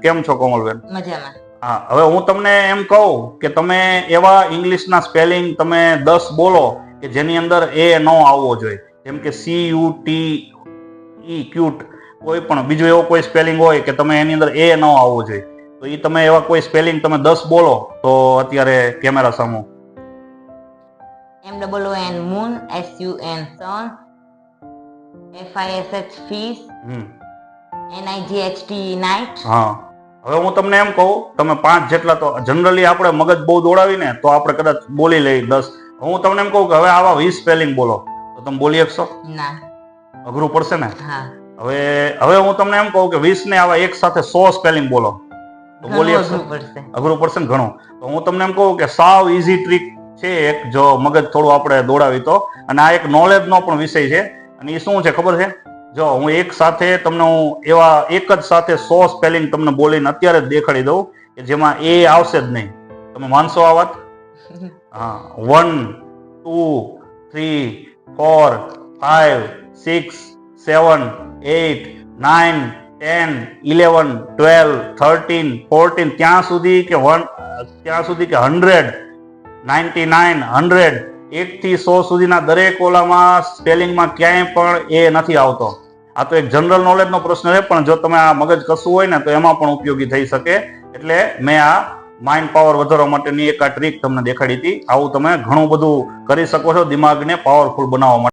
કેમ છો કોમલબેન? મજામાં. હા, હવે હું તમને એમ કહું કે તમે એવા ઇંગ્લિશના સ્પેલિંગ તમે 10 બોલો કે જેની અંદર એ ન આવવો જોઈએ. જેમ કે CUTE ક્યુટ, કોઈ પણ બીજો એવો કોઈ સ્પેલિંગ હોય કે તમે એની અંદર એ ન આવવો જોઈએ, તો એ તમે એવા કોઈ સ્પેલિંગ તમે 10 બોલો તો અત્યારે કેમેરા સામુ. MOON મૂન, SUN સન, FISH ફીસ, NIGHT નાઇટ. હા, હવે હું તમને એમ કહું, તમે 5 જેટલા તો જનરલી આપણે મગજ બહુ દોડાવીને તો આપણે કદાચ બોલી લઈ 10. હું તમને એમ કહું કે હવે આવા 20 સ્પેલિંગ બોલો તો તમે બોલી શકશો? ના. અઘરું પડશે ને? હા. હવે હું તમને એમ કહું કે 20 ને આવા એક સાથે 100 સ્પેલિંગ બોલો તો બોલી શકશો? અઘરું પડશે. અઘરું પડશે ને ઘણું. તો હું તમને એમ કહું કે સાવ ઈઝી ટ્રીક છે એક, જો મગજ થોડું આપણે દોડાવી તો, અને આ એક નોલેજનો પણ વિષય છે. અને એ શું છે ખબર છે? જો હું એક સાથે તમને એવા એક જ સાથે 100 સ્પેલિંગ તમને બોલીને અત્યારે જ દેખાડી દઉં કે જેમાં એ આવશે જ નહીં. તમે માનશો આ વાત? હા, 1 2 3 4 5 6 7 8 9 10 11 12 13 14 ત્યાં સુધી કે 100 99 100 1 થી 100 સુધીના દરેક ઓલામાં સ્પેલિંગમાં ક્યાંય પણ એ નથી આવતો. આ તો એક જનરલ નોલેજનો પ્રશ્ન છે, પણ જો તમે આ મગજ કસવું હોય ને તો એમાં પણ ઉપયોગી થઈ શકે. એટલે મેં આ માઇન્ડ પાવર વધારવા માટેની એક આ ટ્રીક તમને દેખાડી હતી. આવું તમે ઘણું બધું કરી શકો છો દિમાગને પાવરફુલ બનાવવા માટે.